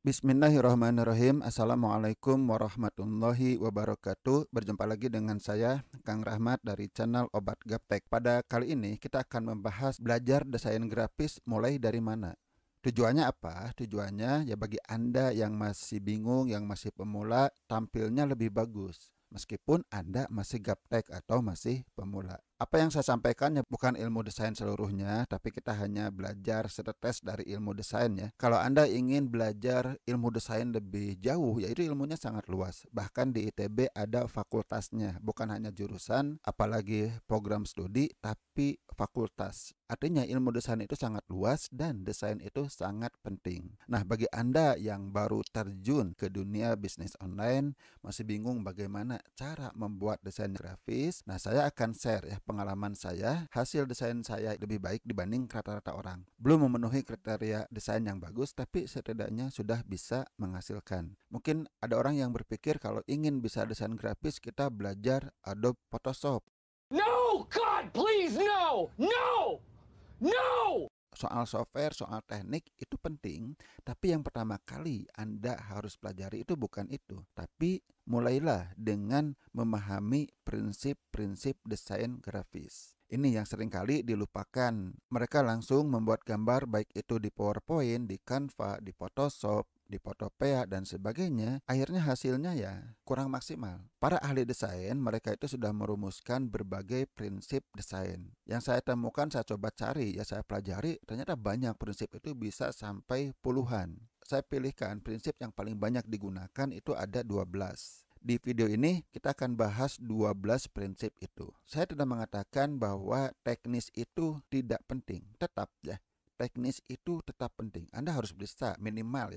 Bismillahirrahmanirrahim. Assalamualaikum warahmatullahi wabarakatuh. Berjumpa lagi dengan saya, Kang Rahmat dari channel Obat Gaptek. Pada kali ini kita akan membahas belajar desain grafis mulai dari mana. Tujuannya apa? Tujuannya ya bagi Anda yang masih bingung, yang masih pemula, tampilnya lebih bagus. Meskipun Anda masih gaptek atau masih pemula. Apa yang saya sampaikan ya bukan ilmu desain seluruhnya, tapi kita hanya belajar setetes dari ilmu desain ya. Kalau Anda ingin belajar ilmu desain lebih jauh, yaitu ilmunya sangat luas. Bahkan di ITB ada fakultasnya, bukan hanya jurusan, apalagi program studi, tapi fakultas. Artinya ilmu desain itu sangat luas dan desain itu sangat penting. Nah, bagi Anda yang baru terjun ke dunia bisnis online, masih bingung bagaimana cara membuat desain grafis, nah saya akan share ya pengalaman saya, hasil desain saya lebih baik dibanding rata-rata orang. Belum memenuhi kriteria desain yang bagus, tapi setidaknya sudah bisa menghasilkan. Mungkin ada orang yang berpikir kalau ingin bisa desain grafis kita belajar Adobe Photoshop. No, God, please, no, no, no! Soal software, soal teknik itu penting, tapi yang pertama kali Anda harus pelajari itu bukan itu, tapi mulailah dengan memahami prinsip-prinsip desain grafis. Ini yang seringkali dilupakan. Mereka langsung membuat gambar baik itu di PowerPoint, di Canva, di Photoshop, di Photopea dan sebagainya, akhirnya hasilnya ya kurang maksimal. Para ahli desain, mereka itu sudah merumuskan berbagai prinsip desain. Yang saya temukan, saya coba cari, ya saya pelajari, ternyata banyak prinsip itu bisa sampai puluhan. Saya pilihkan prinsip yang paling banyak digunakan itu ada 12. Di video ini kita akan bahas 12 prinsip itu. Saya tidak mengatakan bahwa teknis itu tidak penting, tetap ya. Teknis itu tetap penting. Anda harus bisa minimal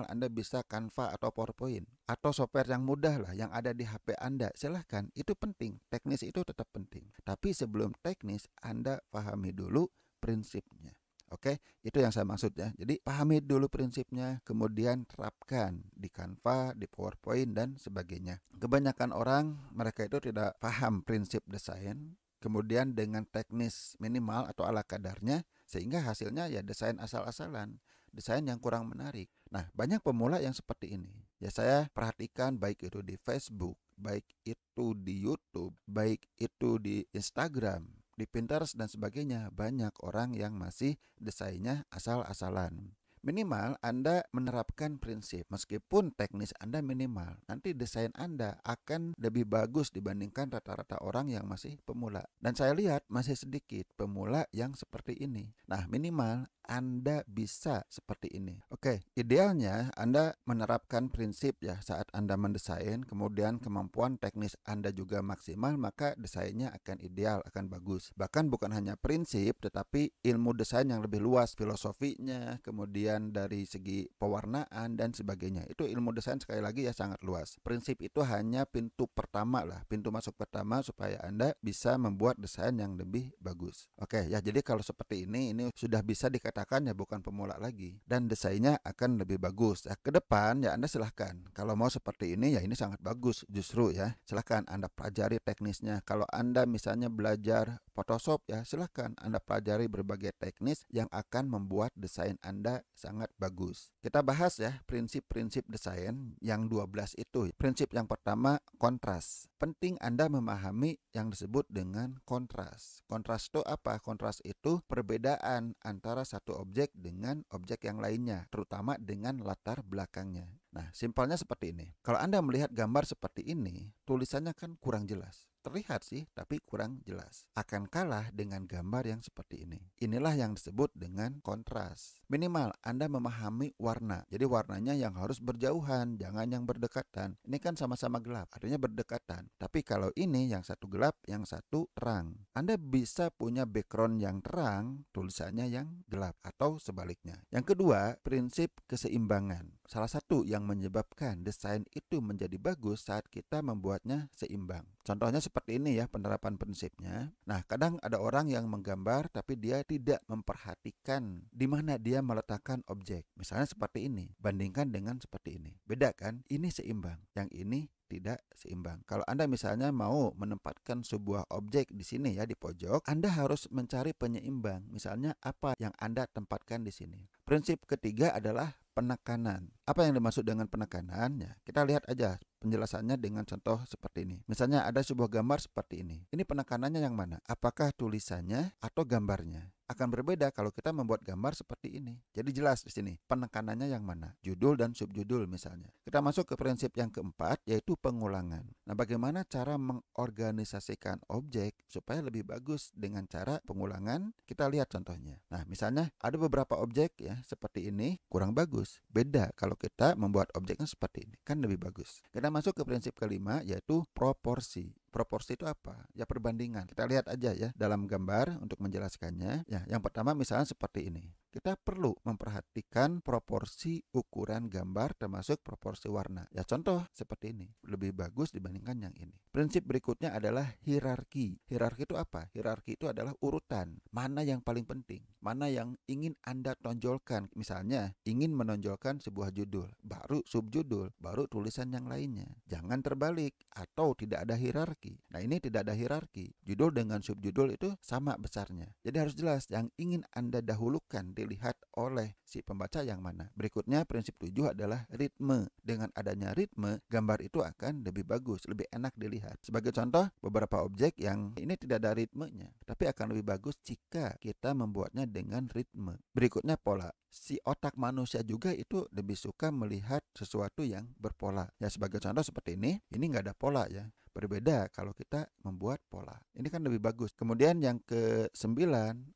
Anda bisa Canva atau PowerPoint atau software yang mudah lah yang ada di HP Anda. Silahkan, itu penting. Teknis itu tetap penting. Tapi sebelum teknis, Anda pahami dulu prinsipnya. Oke, itu yang saya maksud ya. Jadi pahami dulu prinsipnya, kemudian terapkan di Canva, di PowerPoint dan sebagainya. Kebanyakan orang mereka itu tidak paham prinsip desain, kemudian dengan teknis minimal atau ala kadarnya, sehingga hasilnya ya desain asal-asalan, desain yang kurang menarik. Nah, banyak pemula yang seperti ini. Ya saya perhatikan baik itu di Facebook, baik itu di YouTube, baik itu di Instagram, di Pinterest dan sebagainya, banyak orang yang masih desainnya asal-asalan. Minimal Anda menerapkan prinsip. Meskipun teknis Anda minimal, nanti desain Anda akan lebih bagus dibandingkan rata-rata orang yang masih pemula. Dan saya lihat masih sedikit pemula yang seperti ini. Nah, minimal Anda bisa seperti ini. Oke, idealnya Anda menerapkan prinsip ya saat Anda mendesain, kemudian kemampuan teknis Anda juga maksimal, maka desainnya akan ideal, akan bagus. Bahkan bukan hanya prinsip, tetapi ilmu desain yang lebih luas, filosofinya, kemudian dari segi pewarnaan dan sebagainya. Itu ilmu desain sekali lagi ya sangat luas. Prinsip itu hanya pintu pertama lah, pintu masuk pertama supaya Anda bisa membuat desain yang lebih bagus. Oke, ya jadi kalau seperti ini sudah bisa dikatakan ya bukan pemula lagi dan desainnya akan lebih bagus. Ya, ke depan ya Anda silahkan. Kalau mau seperti ini ya ini sangat bagus justru ya. Silahkan Anda pelajari teknisnya. Kalau Anda misalnya belajar Photoshop ya silahkan Anda pelajari berbagai teknis yang akan membuat desain Anda sangat bagus. Kita bahas ya prinsip-prinsip desain yang 12 itu. Prinsip yang pertama, kontras. Penting Anda memahami yang disebut dengan kontras. Kontras itu apa? Kontras itu perbedaan antara satu objek dengan objek yang lainnya, terutama dengan latar belakangnya. Nah, simpelnya seperti ini. Kalau Anda melihat gambar seperti ini, tulisannya kan kurang jelas. Terlihat sih, tapi kurang jelas. Akan kalah dengan gambar yang seperti ini. Inilah yang disebut dengan kontras. Minimal Anda memahami warna. Jadi warnanya yang harus berjauhan, jangan yang berdekatan. Ini kan sama-sama gelap, artinya berdekatan. Tapi kalau ini yang satu gelap, yang satu terang. Anda bisa punya background yang terang, tulisannya yang gelap atau sebaliknya. Yang kedua, prinsip keseimbangan. Salah satu yang menyebabkan desain itu menjadi bagus saat kita membuatnya seimbang. Contohnya seperti ini ya penerapan prinsipnya. Nah, kadang ada orang yang menggambar tapi dia tidak memperhatikan di mana dia meletakkan objek. Misalnya seperti ini, bandingkan dengan seperti ini. Beda kan? Ini seimbang, yang ini tidak seimbang. Kalau Anda misalnya mau menempatkan sebuah objek di sini ya di pojok, Anda harus mencari penyeimbang. Misalnya apa yang Anda tempatkan di sini. Prinsip ketiga adalah penekanan. Apa yang dimaksud dengan penekanan? Ya, kita lihat aja penjelasannya dengan contoh seperti ini. Misalnya ada sebuah gambar seperti ini. Ini penekanannya yang mana? Apakah tulisannya atau gambarnya? Akan berbeda kalau kita membuat gambar seperti ini. Jadi jelas di sini penekanannya yang mana? Judul dan subjudul misalnya. Kita masuk ke prinsip yang keempat, yaitu pengulangan. Nah, bagaimana cara mengorganisasikan objek supaya lebih bagus dengan cara pengulangan? Kita lihat contohnya. Nah, misalnya ada beberapa objek ya seperti ini kurang bagus. Beda kalau kita membuat objeknya seperti ini, kan lebih bagus. Kita masuk ke prinsip kelima, yaitu proporsi. Proporsi itu apa? Ya perbandingan. Kita lihat aja ya dalam gambar untuk menjelaskannya. Ya, yang pertama misalnya seperti ini. Kita perlu memperhatikan proporsi ukuran gambar termasuk proporsi warna. Ya contoh seperti ini. Lebih bagus dibandingkan yang ini. Prinsip berikutnya adalah hierarki. Hierarki itu apa? Hierarki itu adalah urutan. Mana yang paling penting? Mana yang ingin Anda tonjolkan? Misalnya ingin menonjolkan sebuah judul, baru subjudul, baru tulisan yang lainnya. Jangan terbalik atau tidak ada hierarki. Nah, ini tidak ada hierarki. Judul dengan subjudul itu sama besarnya. Jadi harus jelas yang ingin Anda dahulukan dilihat oleh si pembaca yang mana. Berikutnya prinsip 7 adalah ritme. Dengan adanya ritme, gambar itu akan lebih bagus, lebih enak dilihat. Sebagai contoh, beberapa objek yang ini tidak ada ritmenya, tapi akan lebih bagus jika kita membuatnya dengan ritme. Berikutnya pola. Si otak manusia juga itu lebih suka melihat sesuatu yang berpola. Ya sebagai contoh seperti ini nggak ada pola ya. Berbeda kalau kita membuat pola. Ini kan lebih bagus. Kemudian yang ke-9,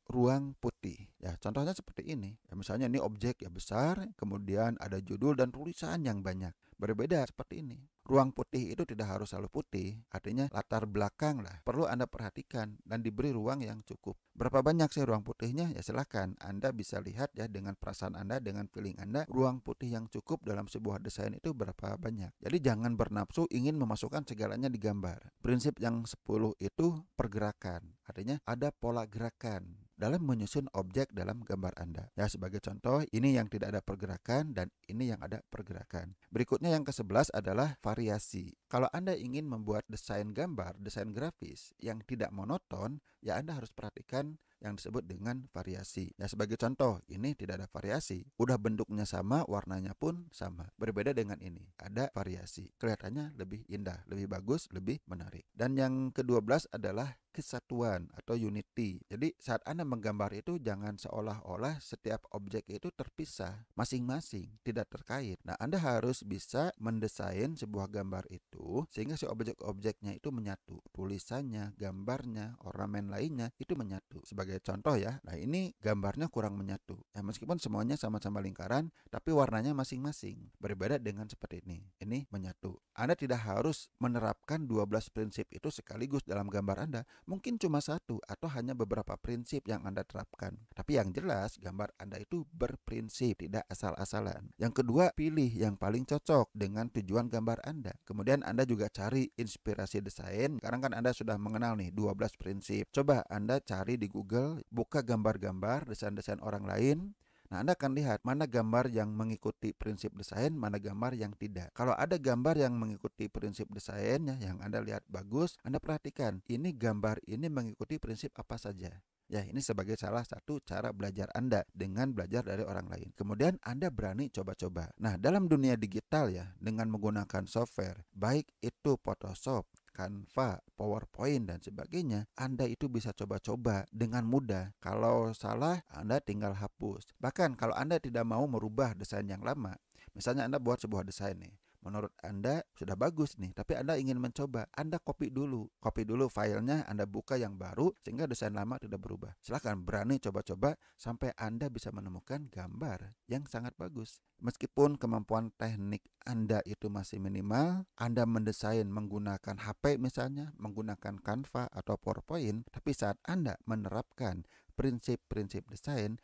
ruang putih. Ya, contohnya seperti ini. Ya, misalnya ini objek ya besar, kemudian ada judul dan tulisan yang banyak. Berbeda seperti ini. Ruang putih itu tidak harus selalu putih, artinya latar belakang lah perlu Anda perhatikan dan diberi ruang yang cukup. Berapa banyak sih ruang putihnya? Ya silakan Anda bisa lihat ya dengan perasaan Anda, dengan feeling Anda, ruang putih yang cukup dalam sebuah desain itu berapa banyak. Jadi jangan bernafsu ingin memasukkan segalanya di gambar. Prinsip yang 10 itu pergerakan, artinya ada pola gerakan dalam menyusun objek dalam gambar Anda. Ya sebagai contoh, ini yang tidak ada pergerakan dan ini yang ada pergerakan. Berikutnya yang ke-11 adalah variasi. Kalau Anda ingin membuat desain gambar, desain grafis yang tidak monoton, ya Anda harus perhatikan yang disebut dengan variasi. Ya sebagai contoh, ini tidak ada variasi. Udah bentuknya sama, warnanya pun sama. Berbeda dengan ini, ada variasi. Kelihatannya lebih indah, lebih bagus, lebih menarik. Dan yang ke-12 adalah kesatuan atau unity. Jadi saat Anda menggambar itu jangan seolah-olah setiap objek itu terpisah, masing-masing, tidak terkait. Nah, Anda harus bisa mendesain sebuah gambar itu sehingga si objek-objeknya itu menyatu. Tulisannya, gambarnya, ornamen lainnya itu menyatu. Sebagai contoh ya, nah ini gambarnya kurang menyatu. Ya, meskipun semuanya sama-sama lingkaran, tapi warnanya masing-masing. Berbeda dengan seperti ini. Ini menyatu. Anda tidak harus menerapkan 12 prinsip itu sekaligus dalam gambar Anda. Mungkin cuma satu atau hanya beberapa prinsip yang Anda terapkan. Tapi yang jelas gambar Anda itu berprinsip, tidak asal-asalan. Yang kedua, pilih yang paling cocok dengan tujuan gambar Anda. Kemudian Anda juga cari inspirasi desain. Sekarang kan Anda sudah mengenal nih 12 prinsip. Coba Anda cari di Google, buka gambar-gambar desain-desain orang lain. Nah, Anda akan lihat mana gambar yang mengikuti prinsip desain, mana gambar yang tidak. Kalau ada gambar yang mengikuti prinsip desainnya, yang Anda lihat bagus, Anda perhatikan, ini gambar ini mengikuti prinsip apa saja. Ya, ini sebagai salah satu cara belajar Anda dengan belajar dari orang lain. Kemudian Anda berani coba-coba. Nah, dalam dunia digital ya, dengan menggunakan software, baik itu Photoshop, Canva, PowerPoint dan sebagainya, Anda itu bisa coba-coba dengan mudah. Kalau salah, Anda tinggal hapus. Bahkan kalau Anda tidak mau merubah desain yang lama, misalnya Anda buat sebuah desain nih, menurut Anda sudah bagus nih, tapi Anda ingin mencoba, Anda copy dulu filenya, Anda buka yang baru sehingga desain lama tidak berubah. Silakan berani coba-coba sampai Anda bisa menemukan gambar yang sangat bagus. Meskipun kemampuan teknik Anda itu masih minimal, Anda mendesain menggunakan HP misalnya, menggunakan Canva atau PowerPoint, tapi saat Anda menerapkan prinsip-prinsip desain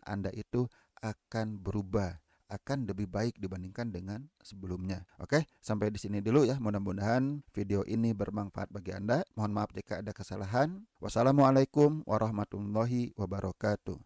Anda itu akan berubah, akan lebih baik dibandingkan dengan sebelumnya. Oke, sampai di sini dulu ya. Mudah-mudahan video ini bermanfaat bagi Anda. Mohon maaf jika ada kesalahan. Wassalamualaikum warahmatullahi wabarakatuh.